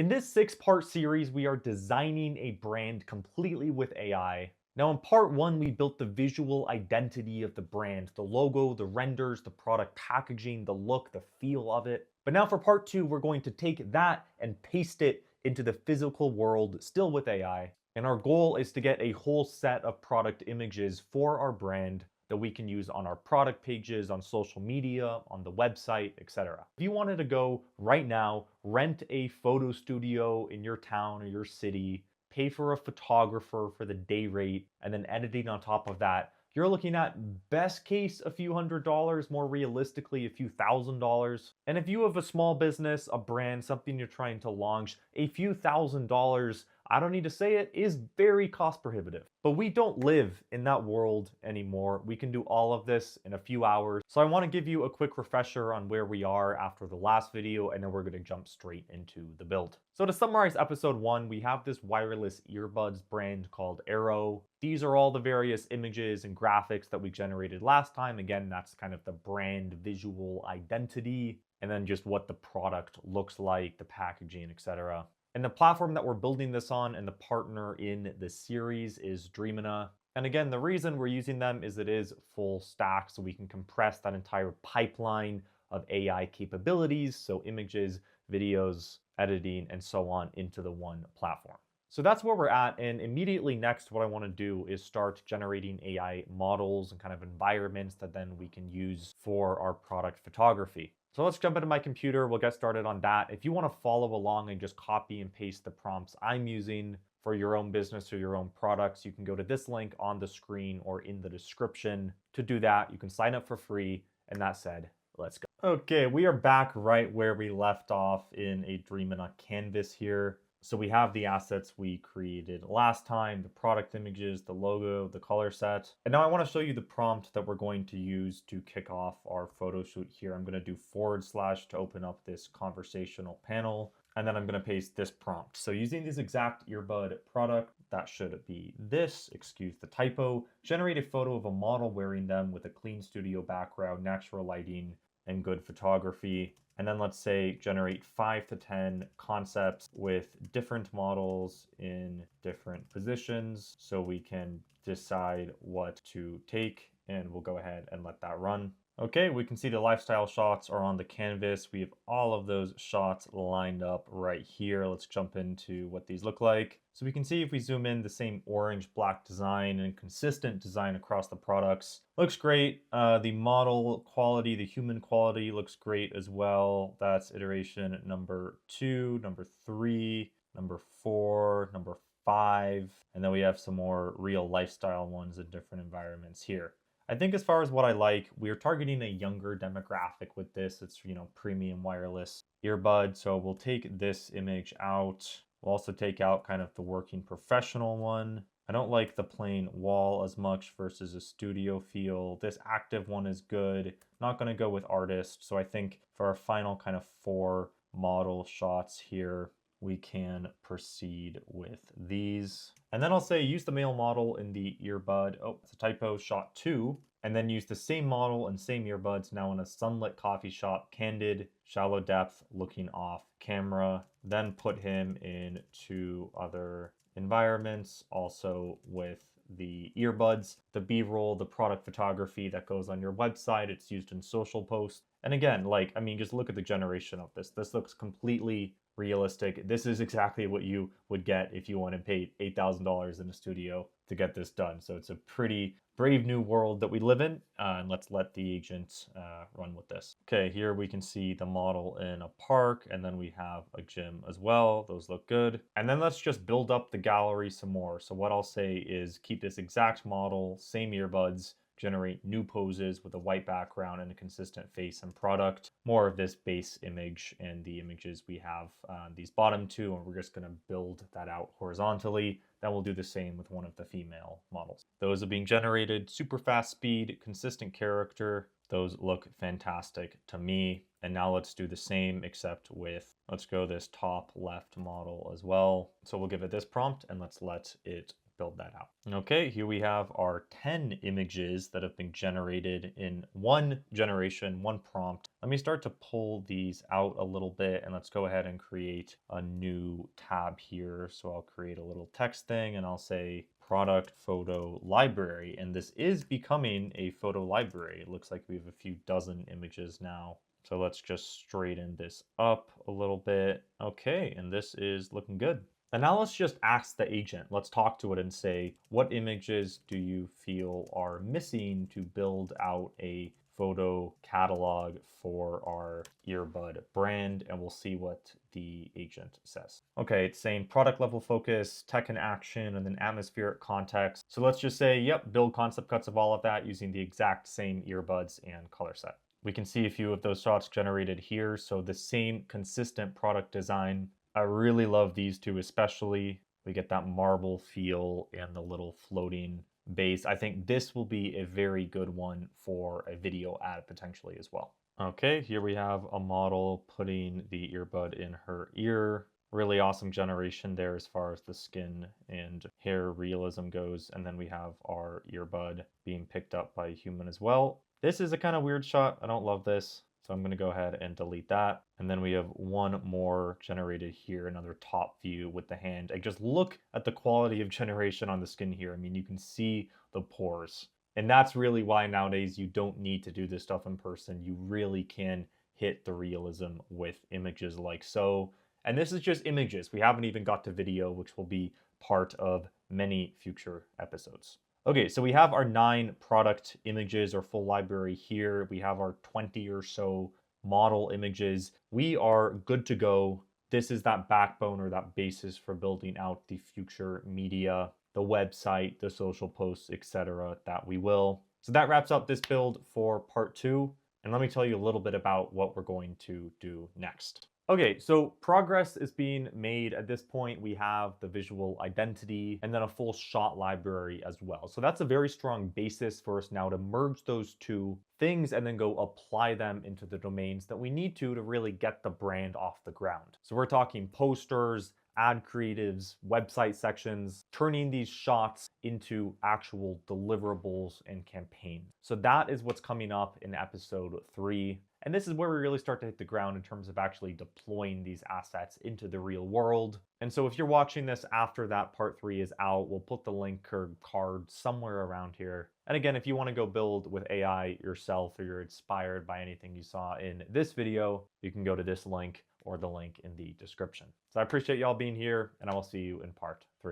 In this 6-part series, we are designing a brand completely with AI. Now, in part 1, we built the visual identity of the brand, the logo, the renders, the product packaging, the look, the feel of it. But now for part 2, we're going to take that and paste it into the physical world, still with AI. And our goal is to get a whole set of product images for our brand that we can use on our product pages, on social media, on the website, etc. If you wanted to go right now, rent a photo studio in your town or your city, pay for a photographer for the day rate, and then editing on top of that, you're looking at best case a few $100s, more realistically a few $1,000s. And if you have a small business, a brand, something you're trying to launch, a few $1,000s, I don't need to say it, is very cost prohibitive. But we don't live in that world anymore. We can do all of this in a few hours. So I want to give you a quick refresher on where we are after the last video, and then we're going to jump straight into the build. So to summarize episode 1, we have this wireless earbuds brand called Arrow. These are all the various images and graphics that we generated last time. Again, that's kind of the brand visual identity, and then just what the product looks like, the packaging, etc. And the platform that we're building this on and the partner in the series is Dreamina. And again, the reason we're using them is it is full stack, so we can compress that entire pipeline of AI capabilities, so images, videos, editing, and so on into the one platform. So that's where we're at, and immediately next what I want to do is start generating AI models and kind of environments that then we can use for our product photography. So let's jump into my computer, we'll get started on that. If you want to follow along and just copy and paste the prompts I'm using for your own business or your own products, you can go to this link on the screen or in the description. To do that, you can sign up for free, and that said, let's go. Okay, we are back right where we left off in a Dreamina canvas here. So we have the assets we created last time, the product images, the logo, the color set. And now I want to show you the prompt that we're going to use to kick off our photo shoot here. I'm going to do / to open up this conversational panel. And then I'm going to paste this prompt. So using this exact earbud product, that should be this, excuse the typo, generate a photo of a model wearing them with a clean studio background, natural lighting, and good photography. And then let's say generate 5 to 10 concepts with different models in different positions so we can decide what to take, and we'll go ahead and let that run. Okay, we can see the lifestyle shots are on the canvas. We have all of those shots lined up right here. Let's jump into what these look like. So we can see if we zoom in, the same orange black design and consistent design across the products. Looks great. The model quality, the human quality looks great as well. That's iteration number 2, number 3, number 4, number 5. And then we have some more real lifestyle ones in different environments here. I think as far as what I like, we're targeting a younger demographic with this. It's, premium wireless earbud. So we'll take this image out. We'll also take out kind of the working professional one. I don't like the plain wall as much versus a studio feel. This active one is good. Not going to go with artist. So I think for our final kind of 4 model shots here, we can proceed with these. And then I'll say use the male model in the earbud. Oh, it's a typo, shot 2. And then use the same model and same earbuds now in a sunlit coffee shop, candid, shallow depth, looking off camera. Then put him in 2 other environments, also with the earbuds, the B-roll, the product photography that goes on your website. It's used in social posts. And again, just look at the generation of this. This looks completely realistic. This is exactly what you would get if you went and paid $8,000 in a studio to get this done. So it's a pretty brave new world that we live in, and let's let the agent run with this. Okay, here we can see the model in a park, and then we have a gym as well. Those look good. And then let's just build up the gallery some more. So what I'll say is keep this exact model, same earbuds, generate new poses with a white background and a consistent face and product. More of this base image and the images we have these bottom 2, and we're just going to build that out horizontally. Then we'll do the same with one of the female models. Those are being generated, super fast speed, consistent character. Those look fantastic to me. And now let's do the same except with, let's go this top left model as well. So we'll give it this prompt and let's let it build that out. Okay, here we have our 10 images that have been generated in one generation, one prompt. Let me start to pull these out a little bit, and let's go ahead and create a new tab here. So I'll create a little text thing and I'll say product photo library. And this is becoming a photo library. It looks like we have a few dozen images now. So let's just straighten this up a little bit. Okay, and this is looking good. And now let's just ask the agent. Let's talk to it and say, what images do you feel are missing to build out a photo catalog for our earbud brand? And we'll see what the agent says. Okay, it's saying product level focus, tech and action, and then atmospheric context. So let's just say, yep, build concept cuts of all of that using the exact same earbuds and color set. We can see a few of those shots generated here. So the same consistent product design. I really love these two, especially. We get that marble feel and the little floating base. I think this will be a very good one for a video ad potentially as well. Okay, here we have a model putting the earbud in her ear. Really awesome generation there as far as the skin and hair realism goes. And then we have our earbud being picked up by a human as well. This is a kind of weird shot. I don't love this. So I'm going to go ahead and delete that. And then we have one more generated here, another top view with the hand. And just look at the quality of generation on the skin here. I mean, you can see the pores. And that's really why nowadays you don't need to do this stuff in person. You really can hit the realism with images like so. And this is just images. We haven't even got to video, which will be part of many future episodes. Okay, so we have our 9 product images or full library here. We have our 20 or so model images. We are good to go. This is that backbone or that basis for building out the future media, the website, the social posts, etc. that we will. So that wraps up this build for part 2. And let me tell you a little bit about what we're going to do next. Okay, so progress is being made at this point. We have the visual identity and then a full shot library as well. So that's a very strong basis for us now to merge those two things and then go apply them into the domains that we need to really get the brand off the ground. So we're talking posters, ad creatives, website sections, turning these shots into actual deliverables and campaigns. So that is what's coming up in episode 3. And this is where we really start to hit the ground in terms of actually deploying these assets into the real world. And so if you're watching this after that part 3 is out, we'll put the link or card somewhere around here. And again, if you want to go build with AI yourself or you're inspired by anything you saw in this video, you can go to this link or the link in the description. So I appreciate y'all being here, and I will see you in part 3.